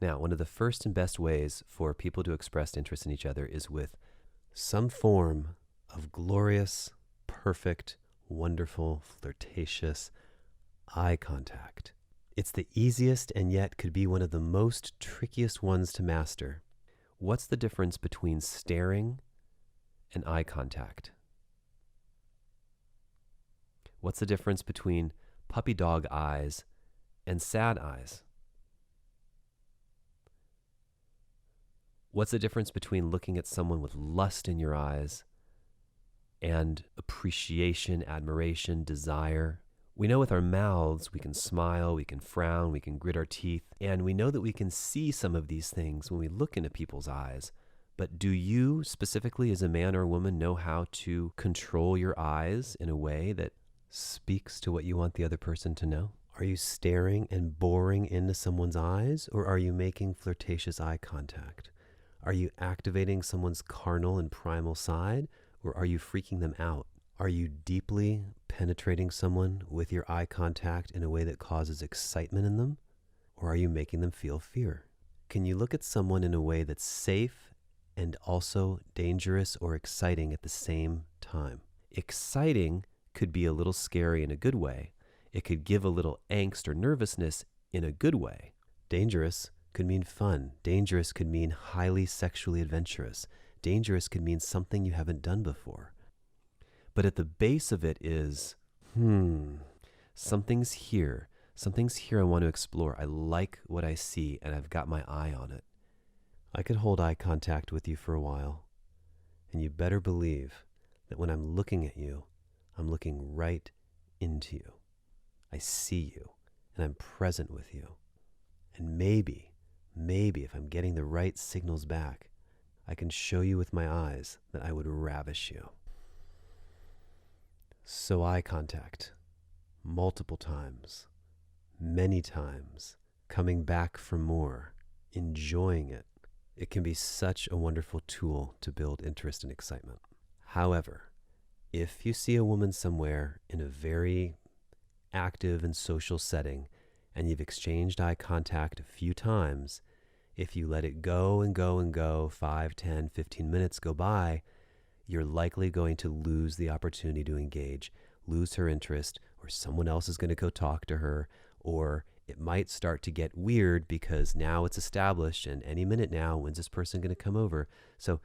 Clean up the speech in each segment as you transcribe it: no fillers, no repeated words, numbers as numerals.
Now, one of the first and best ways for people to express interest in each other is with some form of glorious, perfect, wonderful, flirtatious eye contact. It's the easiest and yet could be one of the most trickiest ones to master. What's the difference between staring and eye contact? What's the difference between puppy dog eyes and sad eyes? What's the difference between looking at someone with lust in your eyes and appreciation, admiration, desire? We know with our mouths we can smile, we can frown, we can grit our teeth, and we know that we can see some of these things when we look into people's eyes. But do you specifically as a man or a woman know how to control your eyes in a way that speaks to what you want the other person to know? Are you staring and boring into someone's eyes, or are you making flirtatious eye contact? Are you activating someone's carnal and primal side, or are you freaking them out? Are you deeply penetrating someone with your eye contact in a way that causes excitement in them, or are you making them feel fear? Can you look at someone in a way that's safe and also dangerous or exciting at the same time? Exciting could be a little scary in a good way. It could give a little angst or nervousness in a good way. Dangerous could mean fun. Dangerous could mean highly sexually adventurous. Dangerous could mean something you haven't done before. But at the base of it is, something's here. Something's here I want to explore. I like what I see, and I've got my eye on it. I could hold eye contact with you for a while, and you better believe that when I'm looking at you, I'm looking right into you. I see you, and I'm present with you. And maybe if I'm getting the right signals back, I can show you with my eyes that I would ravish you. So eye contact, multiple times, many times, coming back for more, enjoying it. It can be such a wonderful tool to build interest and excitement. However, if you see a woman somewhere in a very active and social setting, and you've exchanged eye contact a few times, if you let it go and go and go, 5, 10, 15 minutes go by, you're likely going to lose the opportunity to engage, lose her interest, or someone else is going to go talk to her, or it might start to get weird because now it's established, and any minute now, when's this person going to come over? So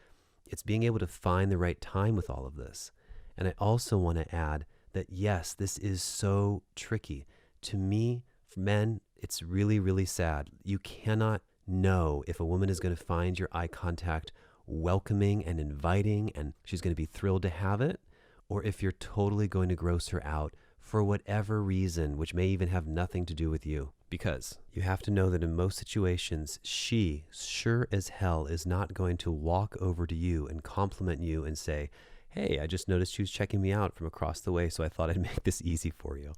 it's being able to find the right time with all of this. And I also want to add that, yes, this is so tricky. To me, for men, it's really, really sad. You cannot know if a woman is going to find your eye contact welcoming and inviting and she's going to be thrilled to have it, or if you're totally going to gross her out for whatever reason, which may even have nothing to do with you. Because you have to know that in most situations, she sure as hell is not going to walk over to you and compliment you and say, "Hey, I just noticed you was checking me out from across the way, so I thought I'd make this easy for you."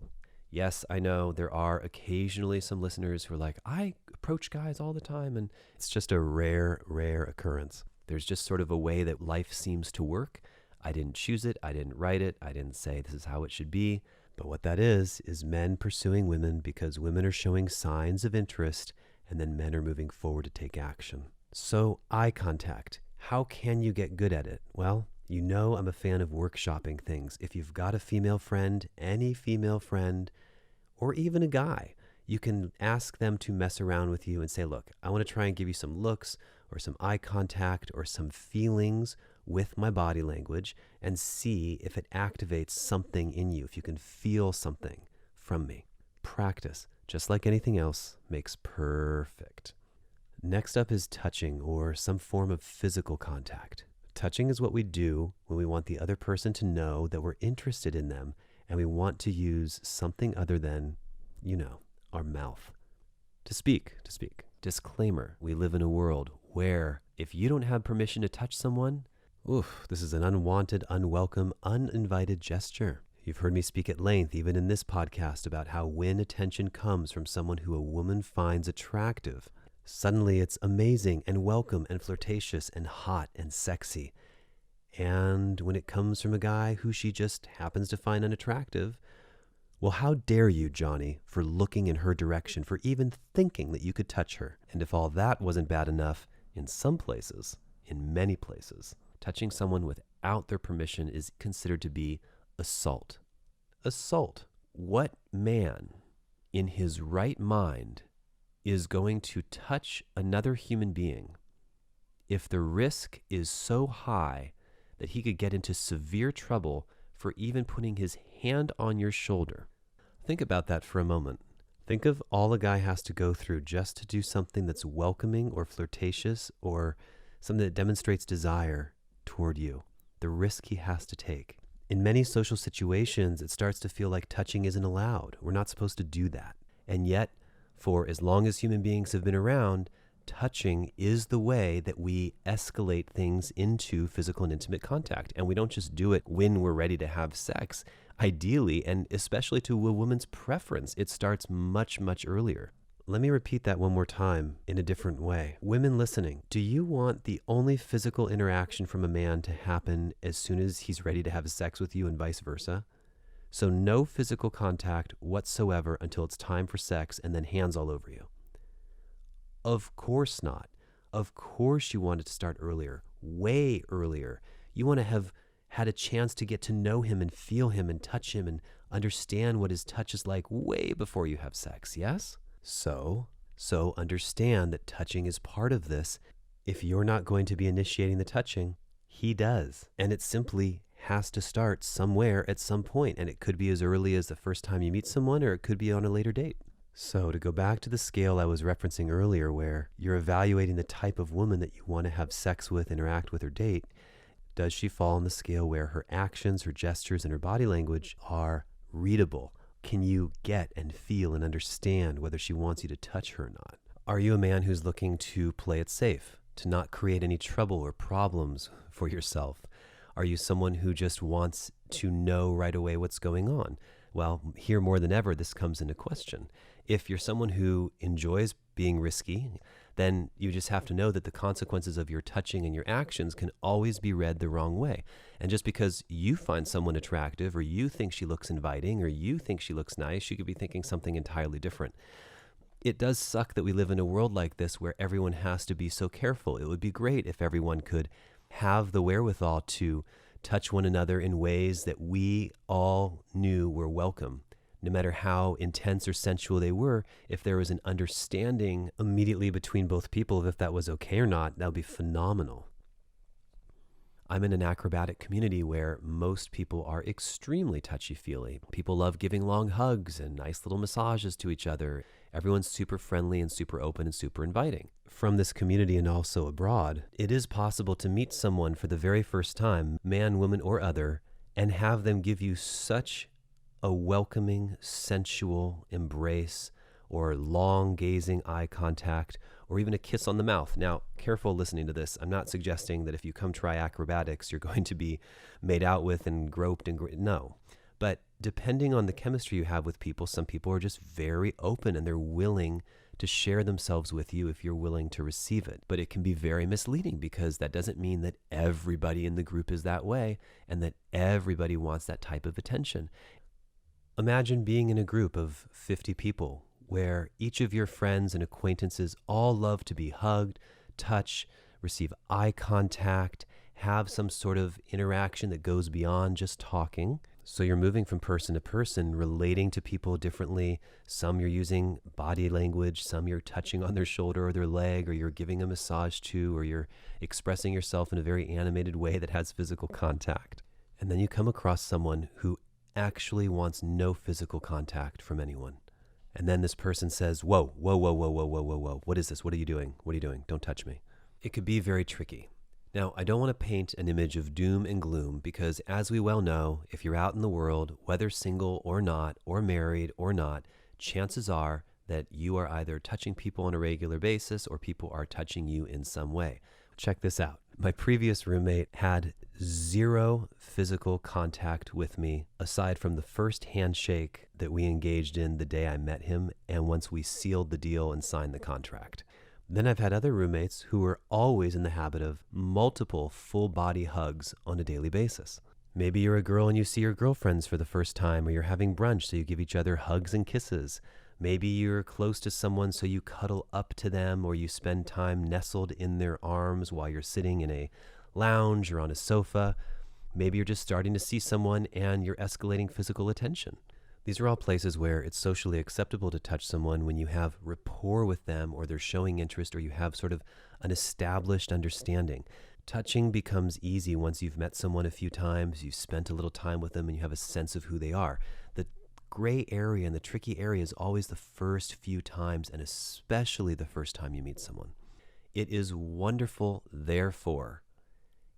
Yes, I know there are occasionally some listeners who are like, "I approach guys all the time," and it's just a rare occurrence. There's just sort of a way that life seems to work. I didn't choose it. I didn't write it. I didn't say this is how it should be. But what that is men pursuing women because women are showing signs of interest, and then men are moving forward to take action. So eye contact, how can you get good at it? Well, you know I'm a fan of workshopping things. If you've got a female friend, any female friend, or even a guy, you can ask them to mess around with you and say, "Look, I want to try and give you some looks or some eye contact or some feelings with my body language and see if it activates something in you, if you can feel something from me." Practice, just like anything else, makes perfect. Next up is touching or some form of physical contact. Touching is what we do when we want the other person to know that we're interested in them and we want to use something other than, our mouth. To speak. Disclaimer, we live in a world where if you don't have permission to touch someone, this is an unwanted, unwelcome, uninvited gesture. You've heard me speak at length, even in this podcast, about how when attention comes from someone who a woman finds attractive, suddenly it's amazing and welcome and flirtatious and hot and sexy. And when it comes from a guy who she just happens to find unattractive, Well, how dare you, Johnny, for looking in her direction, for even thinking that you could touch her? And if all that wasn't bad enough, in some places, in many places, touching someone without their permission is considered to be assault. Assault. What man in his right mind is going to touch another human being if the risk is so high that he could get into severe trouble for even putting his hand on your shoulder? Think about that for a moment. Think of all a guy has to go through just to do something that's welcoming or flirtatious or something that demonstrates desire toward you. The risk he has to take. In many social situations, it starts to feel like touching isn't allowed. We're not supposed to do that. And yet, for as long as human beings have been around, touching is the way that we escalate things into physical and intimate contact. And we don't just do it when we're ready to have sex. Ideally, and especially to a woman's preference, it starts much, much earlier. Let me repeat that one more time in a different way. Women listening, do you want the only physical interaction from a man to happen as soon as he's ready to have sex with you and vice versa? So no physical contact whatsoever until it's time for sex and then hands all over you. Of course not. Of course you want it to start earlier, way earlier. You want to have had a chance to get to know him and feel him and touch him and understand what his touch is like way before you have sex, yes? So understand that touching is part of this. If you're not going to be initiating the touching, he does. And it simply has to start somewhere at some point. And it could be as early as the first time you meet someone, or it could be on a later date. So to go back to the scale I was referencing earlier, where you're evaluating the type of woman that you want to have sex with, interact with, or date, does she fall on the scale where her actions, her gestures, and her body language are readable? Can you get and feel and understand whether she wants you to touch her or not? Are you a man who's looking to play it safe, to not create any trouble or problems for yourself? Are you someone who just wants to know right away what's going on? Well, here more than ever, this comes into question. If you're someone who enjoys being risky, then you just have to know that the consequences of your touching and your actions can always be read the wrong way. And just because you find someone attractive, or you think she looks inviting, or you think she looks nice, she could be thinking something entirely different. It does suck that we live in a world like this where everyone has to be so careful. It would be great if everyone could have the wherewithal to touch one another in ways that we all knew were welcome. No matter how intense or sensual they were, if there was an understanding immediately between both people of if that was okay or not, that would be phenomenal. I'm in an acrobatic community where most people are extremely touchy-feely. People love giving long hugs and nice little massages to each other. Everyone's super friendly and super open and super inviting. From this community and also abroad, it is possible to meet someone for the very first time, man, woman, or other, and have them give you such a welcoming, sensual embrace, or long gazing eye contact, or even a kiss on the mouth. Now, careful listening to this. I'm not suggesting that if you come try acrobatics, you're going to be made out with and groped and no. But depending on the chemistry you have with people, some people are just very open and they're willing to share themselves with you if you're willing to receive it. But it can be very misleading because that doesn't mean that everybody in the group is that way and that everybody wants that type of attention. Imagine being in a group of 50 people where each of your friends and acquaintances all love to be hugged, touch, receive eye contact, have some sort of interaction that goes beyond just talking. So you're moving from person to person, relating to people differently. Some you're using body language, some you're touching on their shoulder or their leg, or you're giving a massage to, or you're expressing yourself in a very animated way that has physical contact. And then you come across someone who actually wants no physical contact from anyone. And then this person says, whoa, what is this? What are you doing? What are you doing? Don't touch me. It could be very tricky. Now, I don't want to paint an image of doom and gloom because, as we well know, if you're out in the world, whether single or not, or married or not, chances are that you are either touching people on a regular basis or people are touching you in some way. Check this out. My previous roommate had zero physical contact with me aside from the first handshake that we engaged in the day I met him and once we sealed the deal and signed the contract. Then I've had other roommates who were always in the habit of multiple full body hugs on a daily basis. Maybe you're a girl and you see your girlfriends for the first time, or you're having brunch, so you give each other hugs and kisses. Maybe you're close to someone, so you cuddle up to them, or you spend time nestled in their arms while you're sitting in a lounge or on a sofa. Maybe you're just starting to see someone and you're escalating physical attention. These are all places where it's socially acceptable to touch someone when you have rapport with them, or they're showing interest, or you have sort of an established understanding. Touching becomes easy once you've met someone a few times, you've spent a little time with them, and you have a sense of who they are. The gray area and the tricky area is always the first few times, and especially the first time you meet someone. It is wonderful, therefore,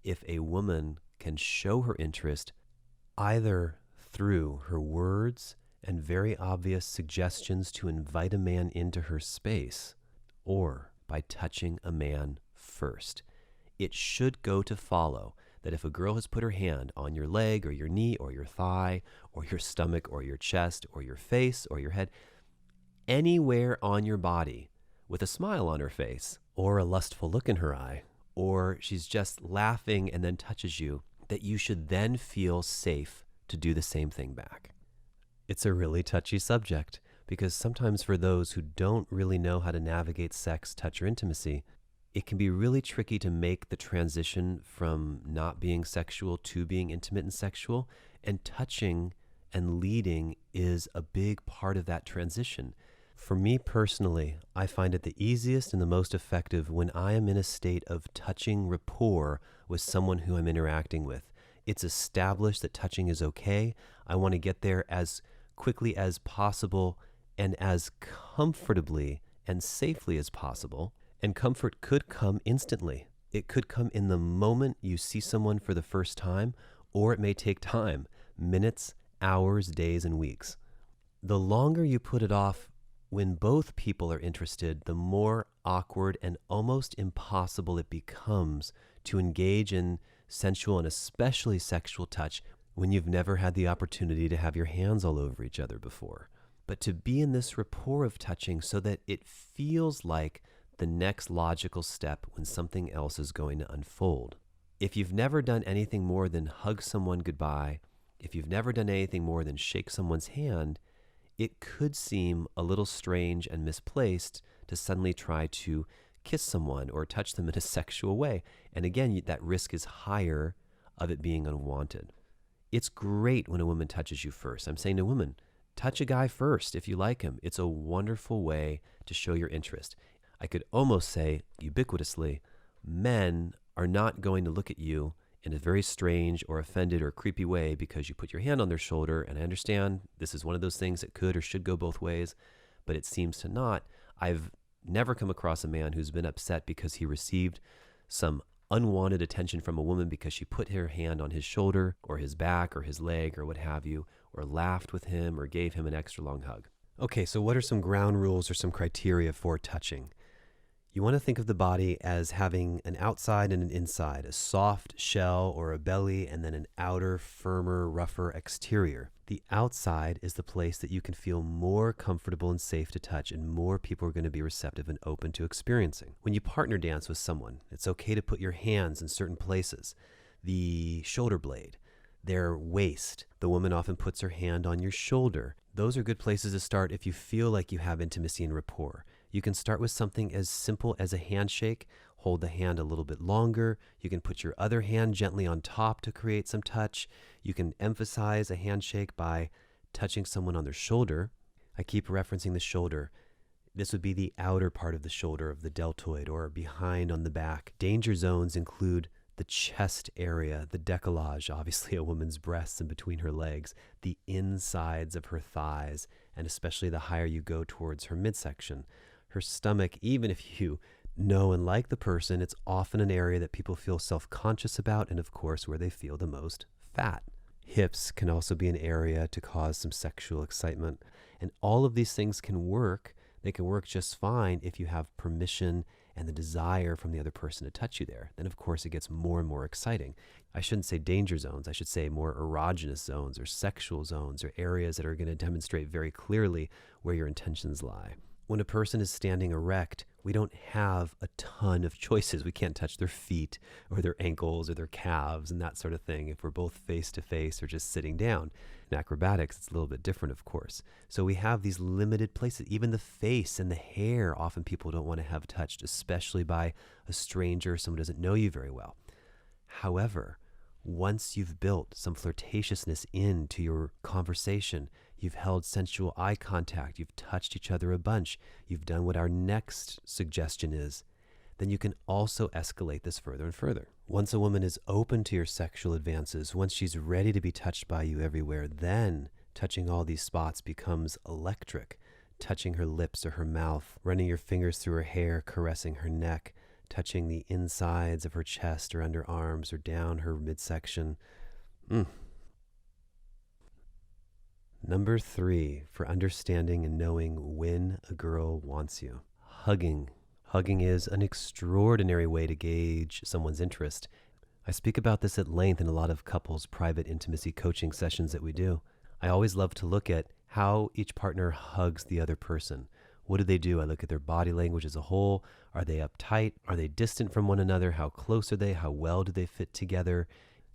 if a woman can show her interest either through her words and very obvious suggestions to invite a man into her space, or by touching a man first. It should go to follow that if a girl has put her hand on your leg or your knee or your thigh or your stomach or your chest or your face or your head, anywhere on your body with a smile on her face or a lustful look in her eye, or she's just laughing and then touches you, that you should then feel safe to do the same thing back. It's a really touchy subject because sometimes for those who don't really know how to navigate sex, touch, or intimacy, it can be really tricky to make the transition from not being sexual to being intimate and sexual, and touching and leading is a big part of that transition. For me personally, I find it the easiest and the most effective when I am in a state of touching rapport with someone who I'm interacting with. It's established that touching is okay. I want to get there as quickly as possible and as comfortably and safely as possible. And comfort could come instantly. It could come in the moment you see someone for the first time, or it may take time, minutes, hours, days, and weeks. The longer you put it off when both people are interested, the more awkward and almost impossible it becomes to engage in sensual and especially sexual touch when you've never had the opportunity to have your hands all over each other before. But to be in this rapport of touching so that it feels like the next logical step when something else is going to unfold. If you've never done anything more than hug someone goodbye, if you've never done anything more than shake someone's hand, it could seem a little strange and misplaced to suddenly try to kiss someone or touch them in a sexual way. And again, that risk is higher of it being unwanted. It's great when a woman touches you first. I'm saying to women, touch a guy first if you like him. It's a wonderful way to show your interest. I could almost say ubiquitously, men are not going to look at you in a very strange or offended or creepy way because you put your hand on their shoulder. And I understand this is one of those things that could or should go both ways, but it seems to not. I've never come across a man who's been upset because he received some unwanted attention from a woman because she put her hand on his shoulder or his back or his leg or what have you, or laughed with him or gave him an extra long hug. Okay, so what are some ground rules or some criteria for touching? You want to think of the body as having an outside and an inside, a soft shell or a belly, and then an outer, firmer, rougher exterior. The outside is the place that you can feel more comfortable and safe to touch, and more people are going to be receptive and open to experiencing. When you partner dance with someone, it's okay to put your hands in certain places. The shoulder blade, their waist. The woman often puts her hand on your shoulder. Those are good places to start if you feel like you have intimacy and rapport. You can start with something as simple as a handshake. Hold the hand a little bit longer. You can put your other hand gently on top to create some touch. You can emphasize a handshake by touching someone on their shoulder. I keep referencing the shoulder. This would be the outer part of the shoulder of the deltoid or behind on the back. Danger zones include the chest area, the décollage, obviously a woman's breasts and between her legs, the insides of her thighs, and especially the higher you go towards her midsection. Her stomach, even if you know and like the person, it's often an area that people feel self-conscious about, and of course where they feel the most fat. Hips can also be an area to cause some sexual excitement, and all of these things can work. They can work just fine if you have permission and the desire from the other person to touch you there. Then of course it gets more and more exciting. I shouldn't say danger zones, I should say more erogenous zones or sexual zones, or areas that are going to demonstrate very clearly where your intentions lie. When a person is standing erect, We don't have a ton of choices. We can't touch their feet or their ankles or their calves and that sort of thing if we're both face to face or just sitting down. In acrobatics, it's a little bit different, of course. So we have these limited places. Even the face and the hair, often people don't want to have touched, especially by a stranger, someone who doesn't know you very well. However, once you've built some flirtatiousness into your conversation, you've held sensual eye contact, you've touched each other a bunch, you've done what our next suggestion is, then you can also escalate this further and further. Once a woman is open to your sexual advances, once she's ready to be touched by you everywhere, then touching all these spots becomes electric. Touching her lips or her mouth, running your fingers through her hair, caressing her neck, touching the insides of her chest or underarms or down her midsection. Number 3, for understanding and knowing when a girl wants you. Hugging. Hugging is an extraordinary way to gauge someone's interest. I speak about this at length in a lot of couples' private intimacy coaching sessions that we do. I always love to look at how each partner hugs the other person. What do they do? I look at their body language as a whole. Are they uptight? Are they distant from one another? How close are they? How well do they fit together?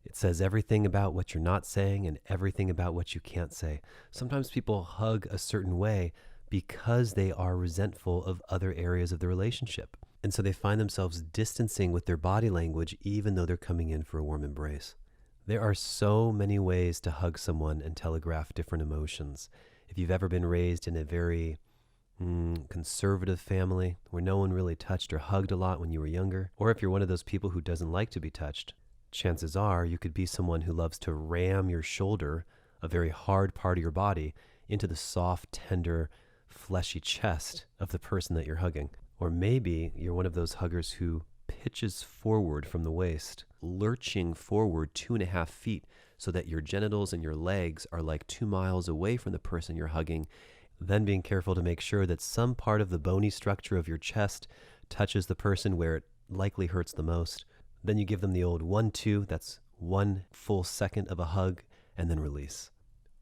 It says everything about what you're not saying and everything about what you can't say. Sometimes people hug a certain way because they are resentful of other areas of the relationship. And so they find themselves distancing with their body language even though they're coming in for a warm embrace. There are so many ways to hug someone and telegraph different emotions. If you've ever been raised in a very conservative family where no one really touched or hugged a lot when you were younger, or if you're one of those people who doesn't like to be touched, chances are you could be someone who loves to ram your shoulder, a very hard part of your body, into the soft, tender, fleshy chest of the person that you're hugging. Or maybe you're one of those huggers who pitches forward from the waist, lurching forward 2.5 feet so that your genitals and your legs are like 2 miles away from the person you're hugging, then being careful to make sure that some part of the bony structure of your chest touches the person where it likely hurts the most. Then you give them the old 1-2, that's 1 full second of a hug, and then release.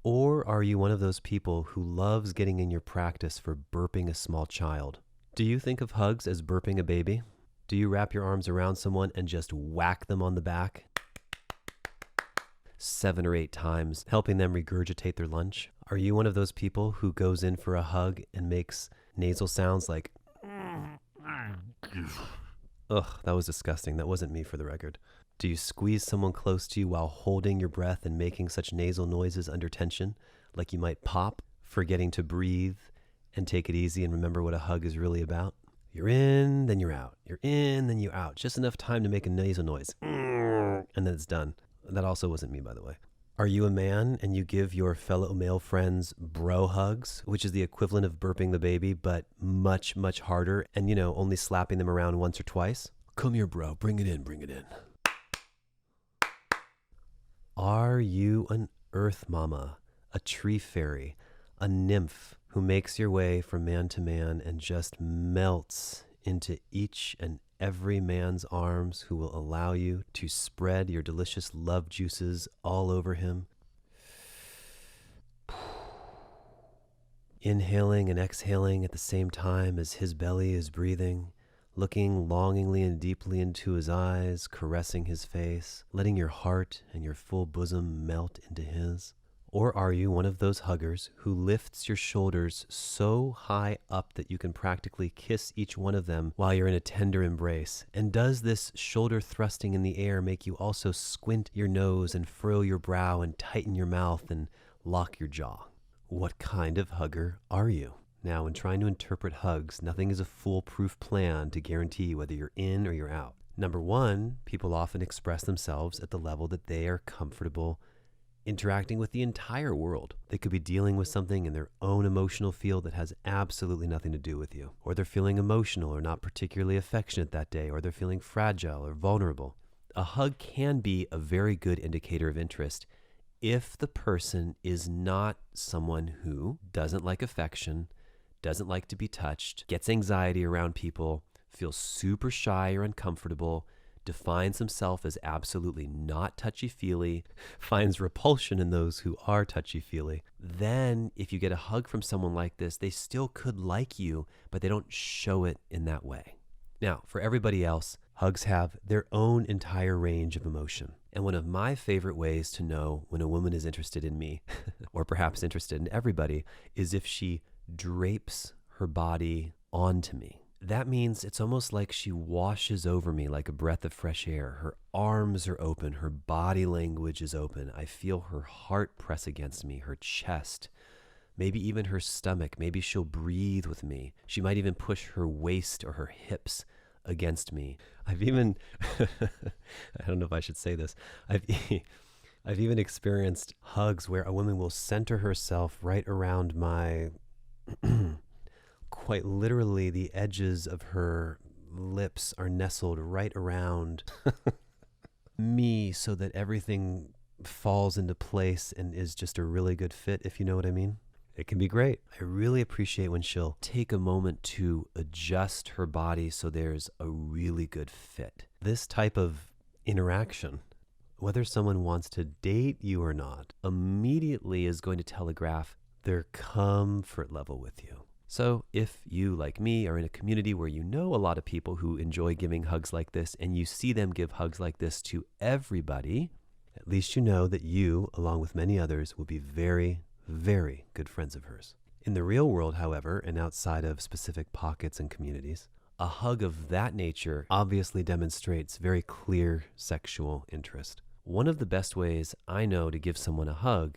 Or are you one of those people who loves getting in your practice for burping a small child? Do you think of hugs as burping a baby? Do you wrap your arms around someone and just whack them on the back 7 or 8 times, helping them regurgitate their lunch? Are you one of those people who goes in for a hug and makes nasal sounds like ugh, that was disgusting. That wasn't me, for the record. Do you squeeze someone close to you while holding your breath and making such nasal noises under tension, like you might pop, forgetting to breathe and take it easy and remember what a hug is really about? You're in, then you're out. You're in, then you're out. Just enough time to make a nasal noise. And then it's done. That also wasn't me, by the way. Are you a man and you give your fellow male friends bro hugs, which is the equivalent of burping the baby, but much, much harder, and, only slapping them around once or twice? Come here, bro. Bring it in. Bring it in. Are you an earth mama, a tree fairy, a nymph who makes your way from man to man and just melts into each and every man's arms, who will allow you to spread your delicious love juices all over him? Inhaling and exhaling at the same time as his belly is breathing, looking longingly and deeply into his eyes, caressing his face, letting your heart and your full bosom melt into his? Or are you one of those huggers who lifts your shoulders so high up that you can practically kiss each one of them while you're in a tender embrace? And does this shoulder thrusting in the air make you also squint your nose and furrow your brow and tighten your mouth and lock your jaw? What kind of hugger are you? Now, in trying to interpret hugs, nothing is a foolproof plan to guarantee whether you're in or you're out. Number 1, people often express themselves at the level that they are comfortable interacting with the entire world. They could be dealing with something in their own emotional field that has absolutely nothing to do with you. Or they're feeling emotional or not particularly affectionate that day, or they're feeling fragile or vulnerable. A hug can be a very good indicator of interest if the person is not someone who doesn't like affection, doesn't like to be touched, gets anxiety around people, feels super shy or uncomfortable, defines himself as absolutely not touchy-feely, finds repulsion in those who are touchy-feely, then if you get a hug from someone like this, they still could like you, but they don't show it in that way. Now, for everybody else, hugs have their own entire range of emotion. And one of my favorite ways to know when a woman is interested in me, or perhaps interested in everybody, is if she drapes her body onto me. That means it's almost like she washes over me like a breath of fresh air. Her arms are open, her body language is open. I feel her heart press against me, her chest, maybe even her stomach. Maybe she'll breathe with me. She might even push her waist or her hips against me. I've even, I don't know if I should say this, I've even experienced hugs where a woman will center herself right around my, quite literally the edges of her lips are nestled right around me so that everything falls into place and is just a really good fit, if you know what I mean. It can be great. I really appreciate when she'll take a moment to adjust her body so there's a really good fit. This type of interaction, whether someone wants to date you or not, immediately is going to telegraph their comfort level with you. So if you, like me, are in a community where you know a lot of people who enjoy giving hugs like this, and you see them give hugs like this to everybody, at least you know that you, along with many others, will be very, very good friends of hers. In the real world, however, and outside of specific pockets and communities, a hug of that nature obviously demonstrates very clear sexual interest. One of the best ways I know to give someone a hug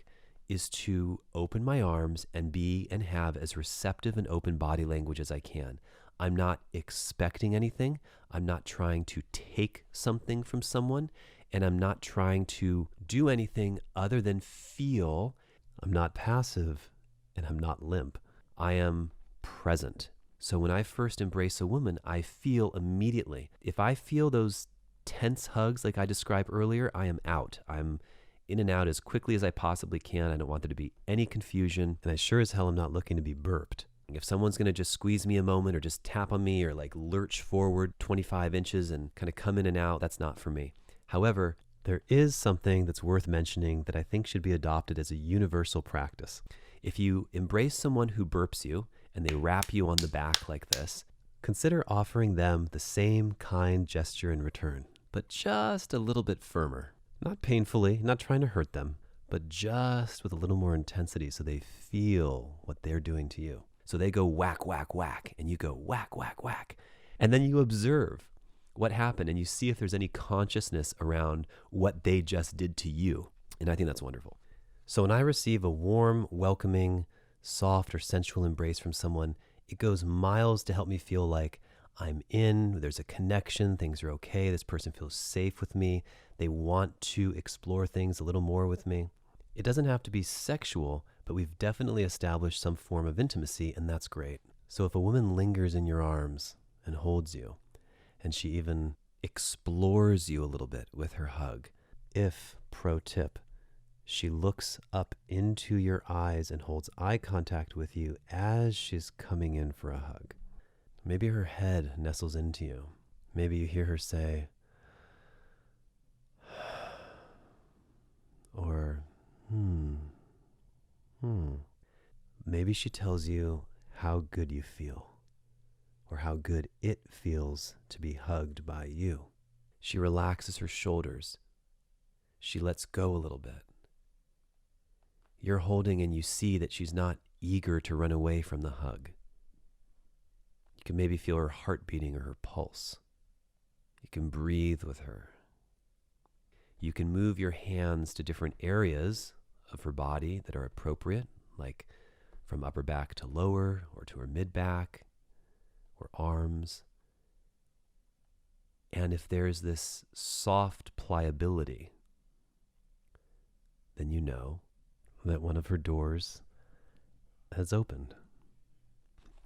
is to open my arms and be and have as receptive and open body language as I can. I'm not expecting anything. I'm not trying to take something from someone, and I'm not trying to do anything other than feel. I'm not passive, and I'm not limp. I am present. So when I first embrace a woman, I feel immediately. If I feel those tense hugs like I described earlier, I am out. I'm in and out as quickly as I possibly can. I don't want there to be any confusion, and I sure as hell am not looking to be burped. If someone's going to just squeeze me a moment or just tap on me or like lurch forward 25 inches and kind of come in and out, that's not for me. However, there is something that's worth mentioning that I think should be adopted as a universal practice. If you embrace someone who burps you and they rap you on the back like this, consider offering them the same kind gesture in return, but just a little bit firmer. Not painfully, not trying to hurt them, but just with a little more intensity so they feel what they're doing to you. So they go whack, whack, whack, and you go whack, whack, whack. And then you observe what happened and you see if there's any consciousness around what they just did to you. And I think that's wonderful. So when I receive a warm, welcoming, soft, or sensual embrace from someone, it goes miles to help me feel like I'm in, there's a connection, things are okay, this person feels safe with me, they want to explore things a little more with me. It doesn't have to be sexual, but we've definitely established some form of intimacy, and that's great. So if a woman lingers in your arms and holds you, and she even explores you a little bit with her hug, if, pro tip, she looks up into your eyes and holds eye contact with you as she's coming in for a hug, maybe her head nestles into you. Maybe you hear her say, or, Maybe she tells you how good you feel, or how good it feels to be hugged by you. She relaxes her shoulders. She lets go a little bit. You're holding and you see that she's not eager to run away from the hug. You can maybe feel her heart beating or her pulse. You can breathe with her. You can move your hands to different areas of her body that are appropriate, like from upper back to lower, or to her mid-back, or arms. And if there's this soft pliability, then you know that one of her doors has opened.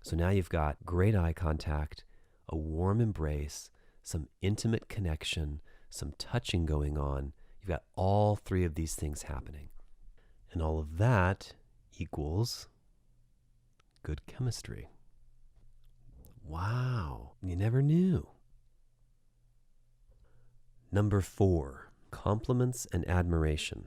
So now you've got great eye contact, a warm embrace, some intimate connection, some touching going on. You've got all three of these things happening. And all of that equals good chemistry. Wow, you never knew. Number 4, compliments and admiration.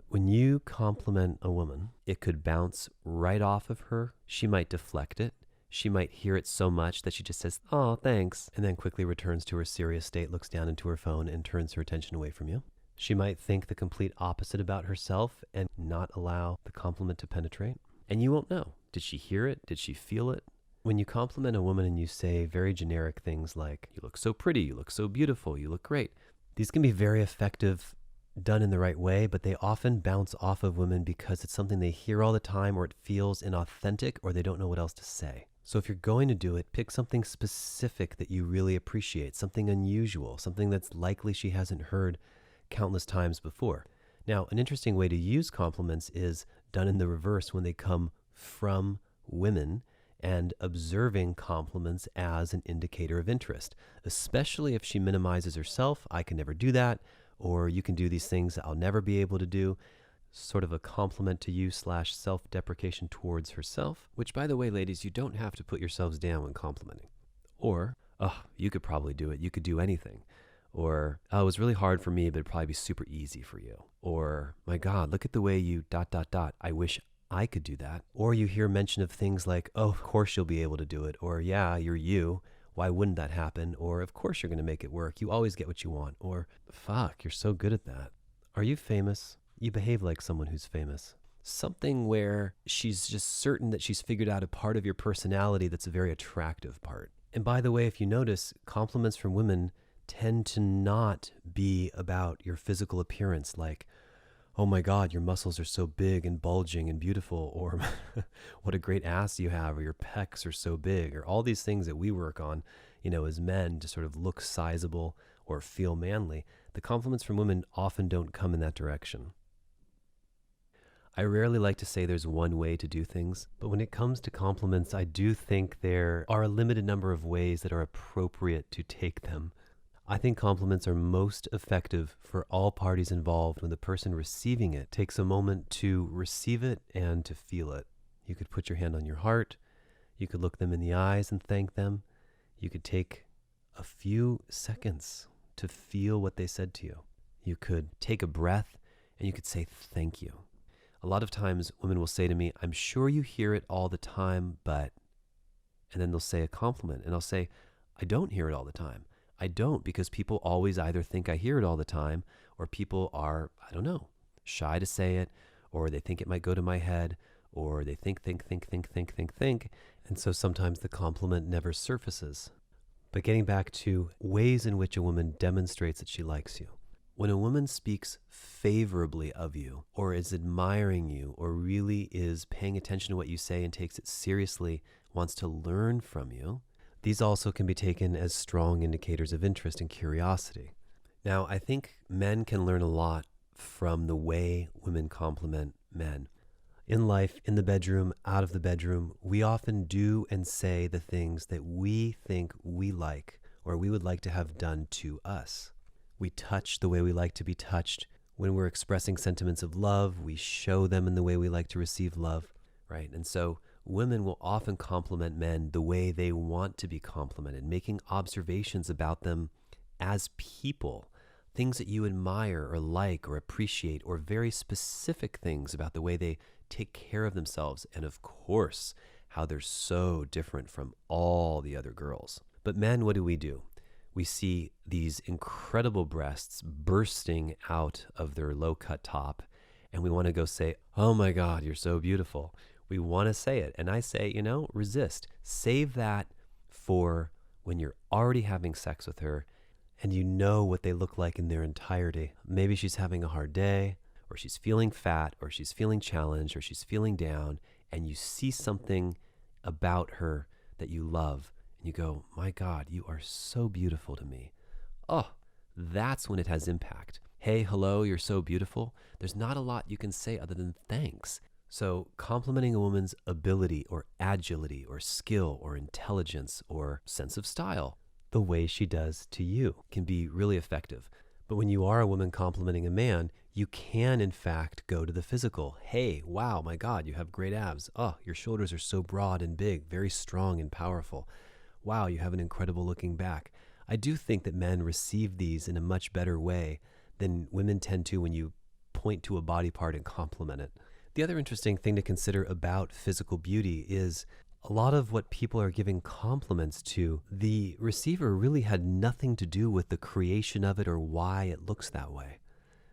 When you compliment a woman, it could bounce right off of her. She might deflect it. She might hear it so much that she just says, "Oh, thanks," and then quickly returns to her serious state, looks down into her phone, and turns her attention away from you. She might think the complete opposite about herself and not allow the compliment to penetrate. And you won't know. Did she hear it? Did she feel it? When you compliment a woman and you say very generic things like, "You look so pretty, you look so beautiful, you look great," these can be very effective done in the right way, but they often bounce off of women because it's something they hear all the time, or it feels inauthentic, or they don't know what else to say. So if you're going to do it, pick something specific that you really appreciate, something unusual, something that's likely she hasn't heard countless times before. Now, an interesting way to use compliments is done in the reverse when they come from women, and observing compliments as an indicator of interest, especially if she minimizes herself. "I can never do that," or "You can do these things that I'll never be able to do." Sort of a compliment to you / self-deprecation towards herself, which, by the way, ladies, you don't have to put yourselves down when complimenting. Or, "Oh, you could probably do it. You could do anything." Or, "Oh, it was really hard for me, but it'd probably be super easy for you." Or, "My God, look at the way you ... I wish I could do that." Or you hear mention of things like, "Oh, of course you'll be able to do it." Or, "Yeah, you're you. Why wouldn't that happen?" Or, "Of course you're going to make it work. You always get what you want." Or, "Fuck, you're so good at that." Are you famous? You behave like someone who's famous. Something where she's just certain that she's figured out a part of your personality that's a very attractive part. And by the way, if you notice, compliments from women tend to not be about your physical appearance, like, "Oh my God, your muscles are so big and bulging and beautiful," or "What a great ass you have," or "Your pecs are so big," or all these things that we work on, as men to sort of look sizable or feel manly. The compliments from women often don't come in that direction. I rarely like to say there's one way to do things, but when it comes to compliments, I do think there are a limited number of ways that are appropriate to take them. I think compliments are most effective for all parties involved when the person receiving it takes a moment to receive it and to feel it. You could put your hand on your heart. You could look them in the eyes and thank them. You could take a few seconds to feel what they said to you. You could take a breath and you could say thank you. A lot of times women will say to me, "I'm sure you hear it all the time, but..." And then they'll say a compliment and I'll say, "I don't hear it all the time. I don't, because people always either think I hear it all the time, or people are, I don't know, shy to say it, or they think it might go to my head, or they think. And so sometimes the compliment never surfaces." But getting back to ways in which a woman demonstrates that she likes you. When a woman speaks favorably of you, or is admiring you, or really is paying attention to what you say and takes it seriously, wants to learn from you, these also can be taken as strong indicators of interest and curiosity. Now, I think men can learn a lot from the way women compliment men. In life, in the bedroom, out of the bedroom, we often do and say the things that we think we like, or we would like to have done to us. We touch the way we like to be touched. When we're expressing sentiments of love, we show them in the way we like to receive love, right? And so women will often compliment men the way they want to be complimented, making observations about them as people, things that you admire or like or appreciate, or very specific things about the way they take care of themselves, and of course, how they're so different from all the other girls. But men, what do? We see these incredible breasts bursting out of their low-cut top, and we want to go say, "Oh my God, you're so beautiful." We want to say it. And I say, resist. Save that for when you're already having sex with her and you know what they look like in their entirety. Maybe she's having a hard day, or she's feeling fat, or she's feeling challenged, or she's feeling down, and you see something about her that you love. And you go, "My God, you are so beautiful to me." Oh, that's when it has impact. "Hey, hello, you're so beautiful." There's not a lot you can say other than thanks. So complimenting a woman's ability or agility or skill or intelligence or sense of style, the way she does to you, can be really effective. But when you are a woman complimenting a man, you can in fact go to the physical. "Hey, wow, my God, you have great abs. Oh, your shoulders are so broad and big, very strong and powerful. Wow, you have an incredible looking back. I do think that men receive these in a much better way than women tend to when you point to a body part and compliment it. The other interesting thing to consider about physical beauty is a lot of what people are giving compliments to, the receiver really had nothing to do with the creation of it or why it looks that way,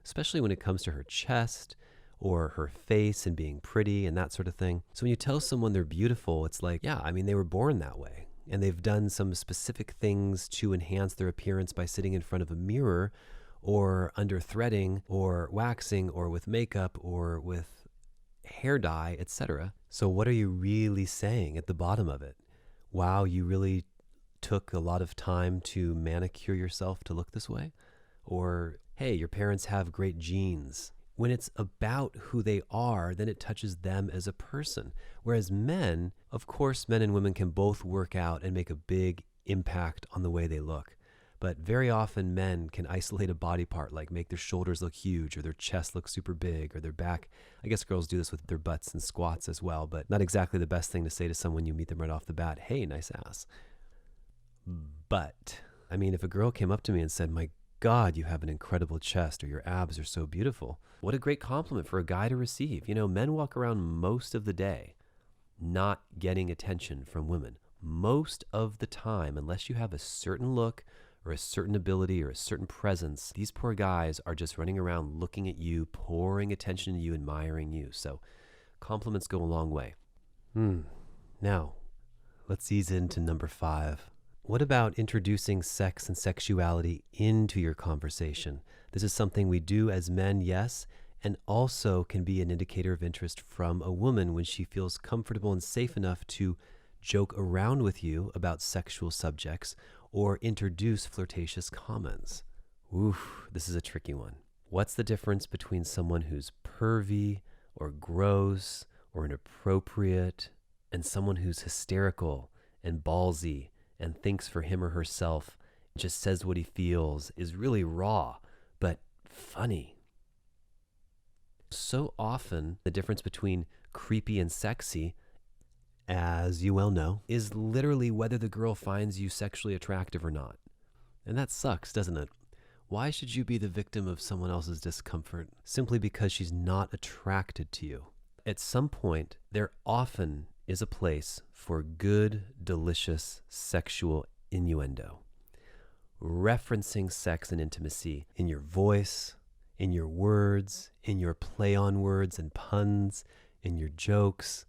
especially when it comes to her chest or her face and being pretty and that sort of thing. So when you tell someone they're beautiful, it's like, yeah, I mean, they were born that way. And they've done some specific things to enhance their appearance by sitting in front of a mirror or under threading or waxing or with makeup or with hair dye, etc. So what are you really saying at the bottom of it? Wow, you really took a lot of time to manicure yourself to look this way? Or, hey, your parents have great genes. When it's about who they are, then it touches them as a person. Whereas men, of course, men and women can both work out and make a big impact on the way they look. But very often men can isolate a body part, like make their shoulders look huge or their chest look super big or their back. I guess girls do this with their butts and squats as well, but not exactly the best thing to say to someone you meet them right off the bat. Hey, nice ass. But, I mean, if a girl came up to me and said, my God, you have an incredible chest, or your abs are so beautiful. What a great compliment for a guy to receive. You know, men walk around most of the day not getting attention from women. Most of the time, unless you have a certain look or a certain ability or a certain presence, these poor guys are just running around looking at you, pouring attention to you, admiring you. So compliments go a long way. Now, let's ease into number 5. What about introducing sex and sexuality into your conversation? This is something we do as men, yes, and also can be an indicator of interest from a woman when she feels comfortable and safe enough to joke around with you about sexual subjects or introduce flirtatious comments. Oof, this is a tricky one. What's the difference between someone who's pervy or gross or inappropriate and someone who's hysterical and ballsy and thinks for him or herself, just says what he feels, is really raw, but funny? So often, the difference between creepy and sexy, as you well know, is literally whether the girl finds you sexually attractive or not. And that sucks, doesn't it? Why should you be the victim of someone else's discomfort simply because she's not attracted to you? At some point, there often is a place for good, delicious sexual innuendo. Referencing sex and intimacy in your voice, in your words, in your play on words and puns, in your jokes.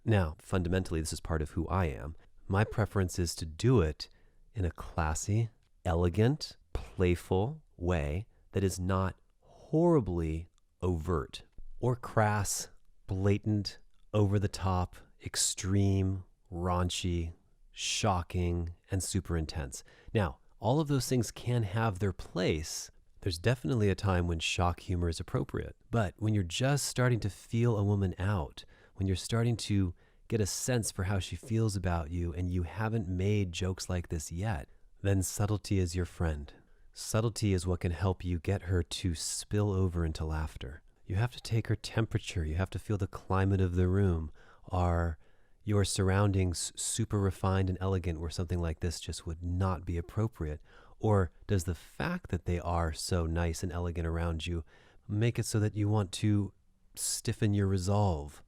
Now, fundamentally, this is part of who I am. My preference is to do it in a classy, elegant, playful way that is not horribly overt or crass, blatant, over the top, extreme, raunchy, shocking, and super intense. Now, all of those things can have their place. There's definitely a time when shock humor is appropriate. But when you're just starting to feel a woman out, when you're starting to get a sense for how she feels about you and you haven't made jokes like this yet, then subtlety is your friend. Subtlety is what can help you get her to spill over into laughter. You have to take her temperature. You have to feel the climate of the room. Are your surroundings super refined and elegant where something like this just would not be appropriate? Or does the fact that they are so nice and elegant around you make it so that you want to stiffen your resolve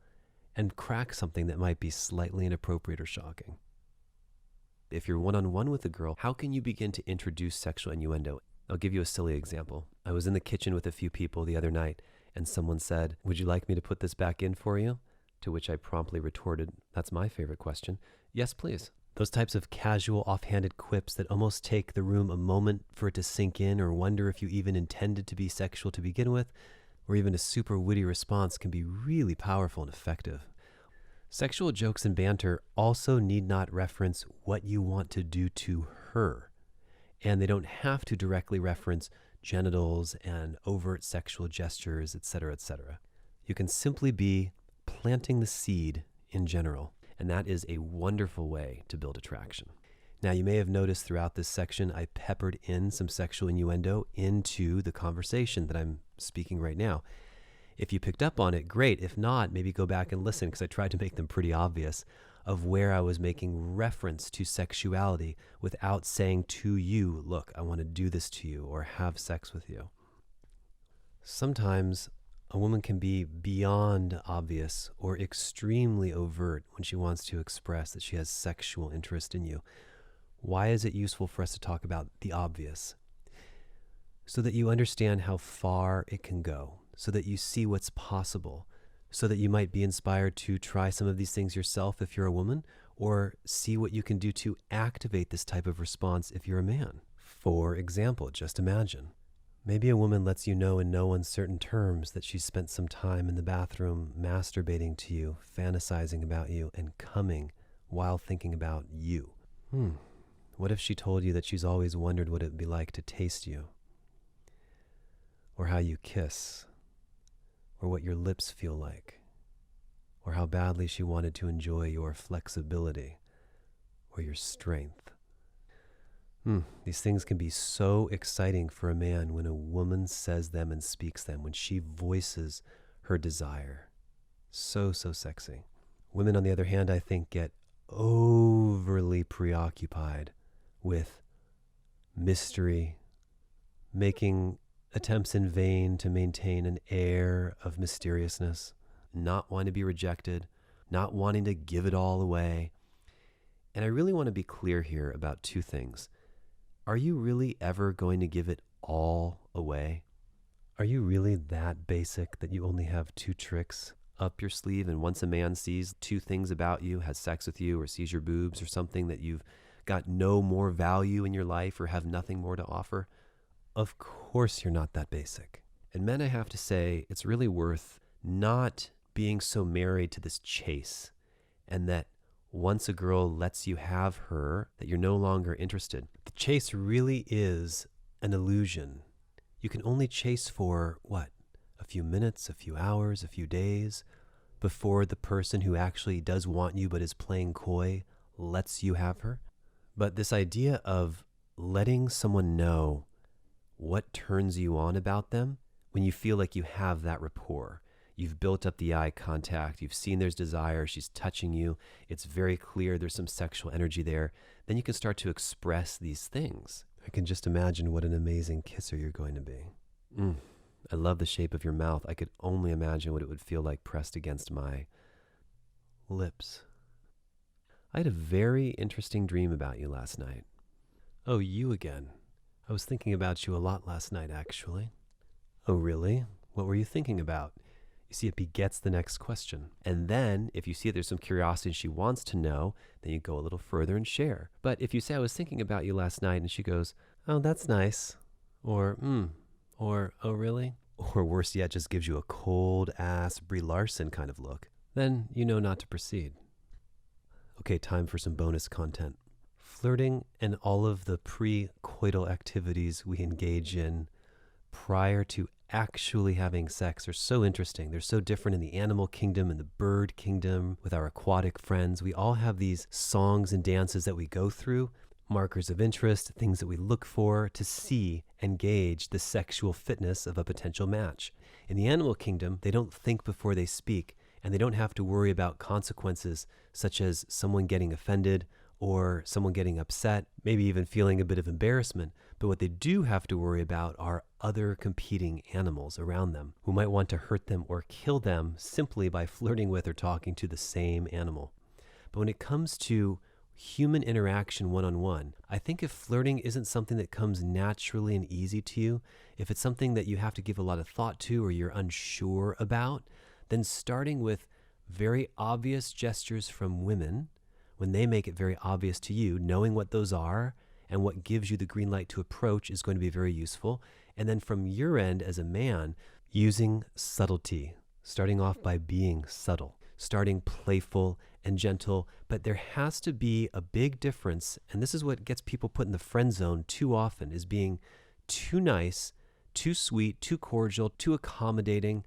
and crack something that might be slightly inappropriate or shocking? If you're one-on-one with a girl, how can you begin to introduce sexual innuendo? I'll give you a silly example. I was in the kitchen with a few people the other night, and someone said, "Would you like me to put this back in for you?" To which I promptly retorted, "That's my favorite question. Yes, please." Those types of casual, offhanded quips that almost take the room a moment for it to sink in or wonder if you even intended to be sexual to begin with, or even a super witty response can be really powerful and effective. Sexual jokes and banter also need not reference what you want to do to her, and they don't have to directly reference genitals and overt sexual gestures, etc., etc. You can simply be planting the seed in general, and that is a wonderful way to build attraction. Now, you may have noticed throughout this section, I peppered in some sexual innuendo into the conversation that I'm speaking right now. If you picked up on it, great. If not, maybe go back and listen because I tried to make them pretty obvious. of where I was making reference to sexuality without saying to you, look, I want to do this to you or have sex with you. Sometimes a woman can be beyond obvious or extremely overt when she wants to express that she has sexual interest in you. Why is it useful for us to talk about the obvious? So that you understand how far it can go, so that you see what's possible, so that you might be inspired to try some of these things yourself if you're a woman, or see what you can do to activate this type of response if you're a man. For example, just imagine. Maybe a woman lets you know in no uncertain terms that she's spent some time in the bathroom masturbating to you, fantasizing about you, and coming while thinking about you. What if she told you that she's always wondered what it'd be like to taste you? Or how you kiss? Or what your lips feel like? Or how badly she wanted to enjoy your flexibility or your strength? These things can be so exciting for a man when a woman says them and speaks them, when she voices her desire. So sexy. Women, on the other hand, I think get overly preoccupied with mystery, making attempts in vain to maintain an air of mysteriousness, not wanting to be rejected, not wanting to give it all away. And I really want to be clear here about two things. Are you really ever going to give it all away? Are you really that basic that you only have two tricks up your sleeve, and once a man sees two things about you, has sex with you, or sees your boobs or something, that you've got no more value in your life or have nothing more to offer? Of course you're not that basic. And men, I have to say, it's really worth not being so married to this chase, and that once a girl lets you have her, that you're no longer interested. The chase really is an illusion. You can only chase for, a few minutes, a few hours, a few days, before the person who actually does want you but is playing coy lets you have her. But this idea of letting someone know what turns you on about them, when you feel like you have that rapport, you've built up the eye contact, you've seen there's desire, she's touching you, it's very clear there's some sexual energy there, then you can start to express these things. I can just imagine what an amazing kisser you're going to be. I love the shape of your mouth. I could only imagine what it would feel like pressed against my lips. I had a very interesting dream about you last night. Oh, you again. I was thinking about you a lot last night, actually. Oh, really? What were you thinking about? You see, it begets the next question. And then, if you see there's some curiosity and she wants to know, then you go a little further and share. But if you say, I was thinking about you last night, and she goes, oh, that's nice. Or, or, oh, really? Or worse yet, just gives you a cold-ass Brie Larson kind of look, then you know not to proceed. Okay, time for some bonus content. Flirting and all of the pre-coital activities we engage in prior to actually having sex are so interesting. They're so different in the animal kingdom and the bird kingdom with our aquatic friends. We all have these songs and dances that we go through, markers of interest, things that we look for to see and gauge the sexual fitness of a potential match. In the animal kingdom, they don't think before they speak, and they don't have to worry about consequences such as someone getting offended or someone getting upset, maybe even feeling a bit of embarrassment. But what they do have to worry about are other competing animals around them who might want to hurt them or kill them simply by flirting with or talking to the same animal. But when it comes to human interaction one-on-one, I think if flirting isn't something that comes naturally and easy to you, if it's something that you have to give a lot of thought to or you're unsure about, then starting with very obvious gestures from women, when they make it very obvious to you, knowing what those are and what gives you the green light to approach is going to be very useful. And then from your end as a man, using subtlety, starting off by being subtle, starting playful and gentle. But there has to be a big difference, and this is what gets people put in the friend zone too often, is being too nice, too sweet, too cordial, too accommodating,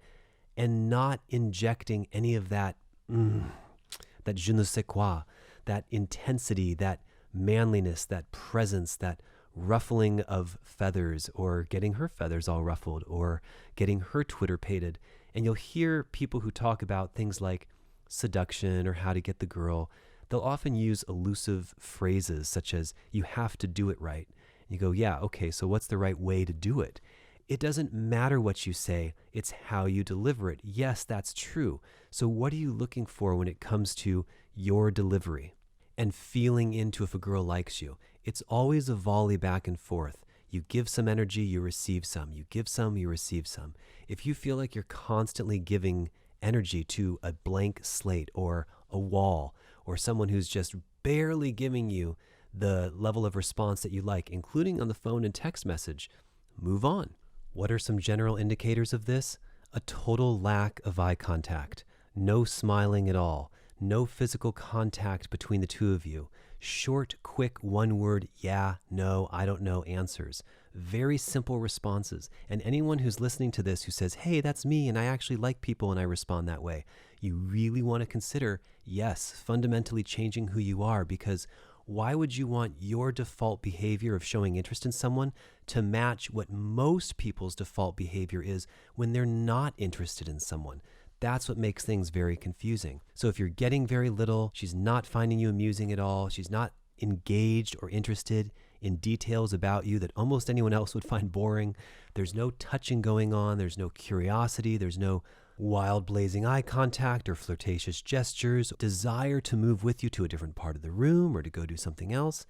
and not injecting any of that, that je ne sais quoi, that intensity, that manliness, that presence, that ruffling of feathers, or getting her feathers all ruffled, or getting her Twitter pated. And you'll hear people who talk about things like seduction or how to get the girl. they'll often use elusive phrases such as, you have to do it right. And you go, yeah, okay, so what's the right way to do it? It doesn't matter what you say, it's how you deliver it. Yes, that's true. So what are you looking for when it comes to your delivery and feeling into if a girl likes you? It's always a volley back and forth. You give some energy, you receive some. You give some, you receive some. If you feel like you're constantly giving energy to a blank slate or a wall or someone who's just barely giving you the level of response that you like, including on the phone and text message, move on. What are some general indicators of this? A total lack of eye contact, no smiling at all, no physical contact between the two of you, short, quick, one-word, yeah, no, I don't know answers. Very simple responses. And anyone who's listening to this who says, hey, that's me and I actually like people and I respond that way, you really want to consider, yes, fundamentally changing who you are, because why would you want your default behavior of showing interest in someone to match what most people's default behavior is when they're not interested in someone? That's what makes things very confusing. So if you're getting very little, she's not finding you amusing at all, she's not engaged or interested in details about you that almost anyone else would find boring, there's no touching going on, there's no curiosity, there's no wild blazing eye contact or flirtatious gestures, desire to move with you to a different part of the room or to go do something else,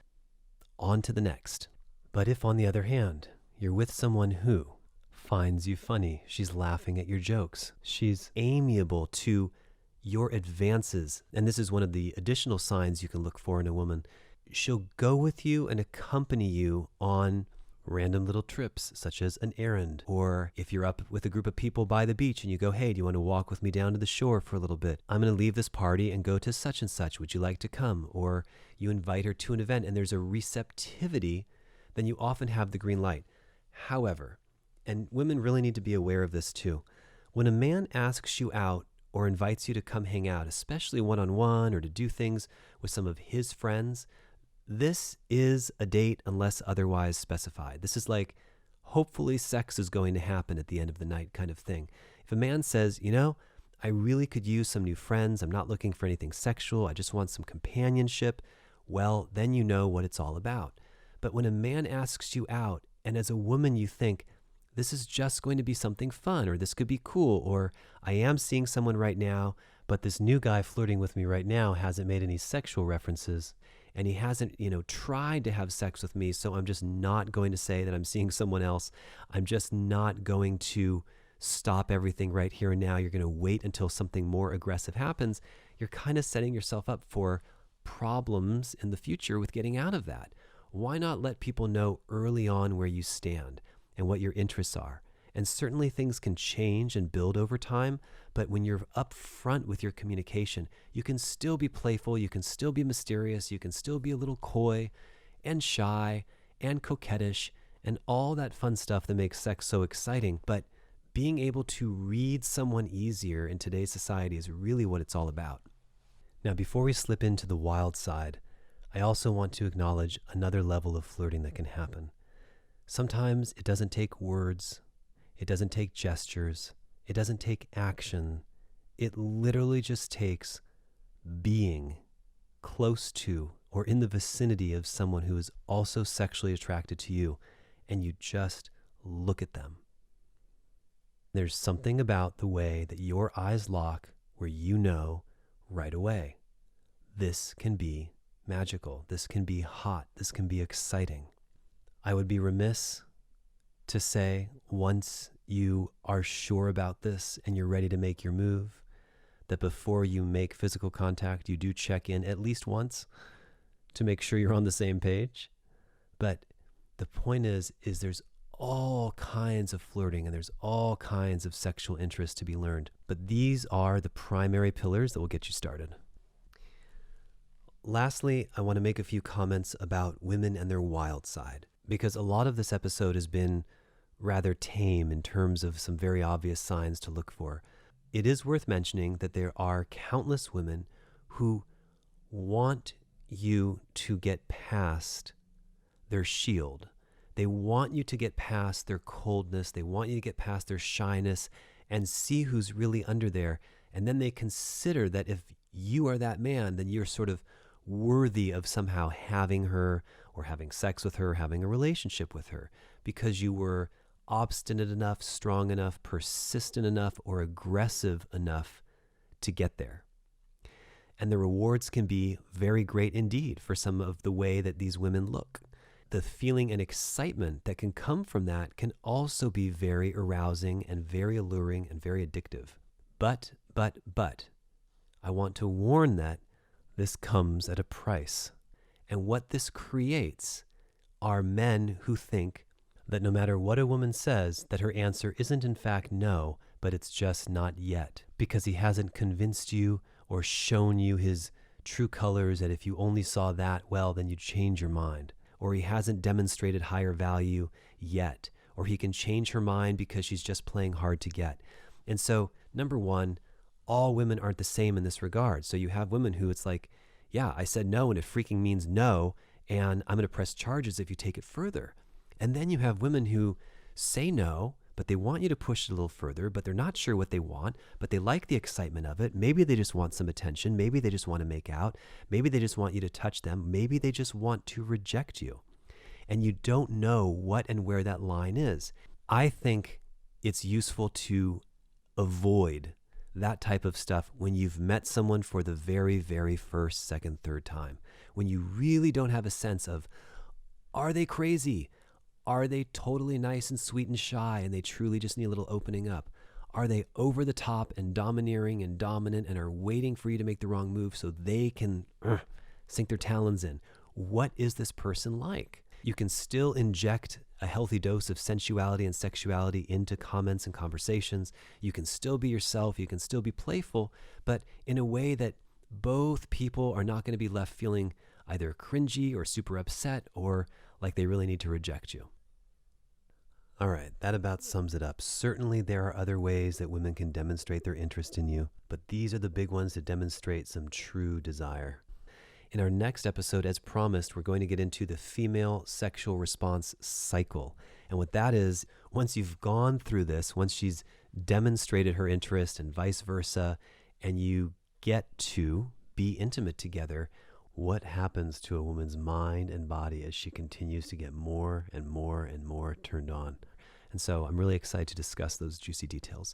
on to the next. But if, on the other hand, you're with someone who finds you funny, she's laughing at your jokes, she's amiable to your advances, and this is one of the additional signs you can look for in a woman, she'll go with you and accompany you on random little trips, such as an errand, or if you're up with a group of people by the beach and you go, hey, do you want to walk with me down to the shore for a little bit? I'm going to leave this party and go to such and such. Would you like to come? Or you invite her to an event and there's a receptivity, then you often have the green light. However, and women really need to be aware of this too, when a man asks you out or invites you to come hang out, especially one-on-one or to do things with some of his friends, this is a date unless otherwise specified. This is like, hopefully sex is going to happen at the end of the night kind of thing. If a man says, you know, I really could use some new friends, I'm not looking for anything sexual, I just want some companionship, well, then you know what it's all about. But when a man asks you out, and as a woman you think, this is just going to be something fun, or this could be cool, or I am seeing someone right now, but this new guy flirting with me right now hasn't made any sexual references, and he hasn't, tried to have sex with me, so I'm just not going to say that I'm seeing someone else. I'm just not going to stop everything right here and now. You're going to wait until something more aggressive happens. You're kind of setting yourself up for problems in the future with getting out of that. Why not let people know early on where you stand and what your interests are? And certainly things can change and build over time, but when you're upfront with your communication, you can still be playful, you can still be mysterious, you can still be a little coy and shy and coquettish and all that fun stuff that makes sex so exciting. But being able to read someone easier in today's society is really what it's all about. Now, before we slip into the wild side, I also want to acknowledge another level of flirting that can happen. Sometimes it doesn't take words. It doesn't take gestures. It doesn't take action. It literally just takes being close to or in the vicinity of someone who is also sexually attracted to you, and you just look at them. There's something about the way that your eyes lock where you know right away, this can be magical. This can be hot. This can be exciting. I would be remiss to say, once you are sure about this and you're ready to make your move, that before you make physical contact, you do check in at least once to make sure you're on the same page. But the point is there's all kinds of flirting and there's all kinds of sexual interest to be learned. But these are the primary pillars that will get you started. Lastly, I want to make a few comments about women and their wild side, because a lot of this episode has been rather tame in terms of some very obvious signs to look for. It is worth mentioning that there are countless women who want you to get past their shield. They want you to get past their coldness. They want you to get past their shyness and see who's really under there. And then they consider that if you are that man, then you're sort of worthy of somehow having her or having sex with her, having a relationship with her, because you were obstinate enough, strong enough, persistent enough, or aggressive enough to get there. And the rewards can be very great indeed for some of the way that these women look. The feeling and excitement that can come from that can also be very arousing and very alluring and very addictive. But, I want to warn that this comes at a price. And what this creates are men who think that no matter what a woman says, that her answer isn't in fact no, but it's just not yet, because he hasn't convinced you or shown you his true colors, that if you only saw that, well, then you'd change your mind. Or he hasn't demonstrated higher value yet, or he can change her mind because she's just playing hard to get. And so, number one, all women aren't the same in this regard. So you have women who it's like, yeah, I said no, and it freaking means no, and I'm going to press charges if you take it further. And then you have women who say no, but they want you to push it a little further, but they're not sure what they want, but they like the excitement of it. Maybe they just want some attention. Maybe they just want to make out. Maybe they just want you to touch them. Maybe they just want to reject you. And you don't know what and where that line is. I think it's useful to avoid that type of stuff when you've met someone for the very, very first, second, third time. When you really don't have a sense of, are they crazy? Are they totally nice and sweet and shy and they truly just need a little opening up? Are they over the top and domineering and dominant and are waiting for you to make the wrong move so they can sink their talons in? What is this person like? You can still inject a healthy dose of sensuality and sexuality into comments and conversations. You can still be yourself. You can still be playful, but in a way that both people are not going to be left feeling either cringy or super upset or like they really need to reject you. All right, that about sums it up. Certainly there are other ways that women can demonstrate their interest in you, but these are the big ones that demonstrate some true desire. In our next episode, as promised, we're going to get into the female sexual response cycle. And what that is, once you've gone through this, once she's demonstrated her interest and vice versa, and you get to be intimate together, what happens to a woman's mind and body as she continues to get more and more and more turned on? And so I'm really excited to discuss those juicy details.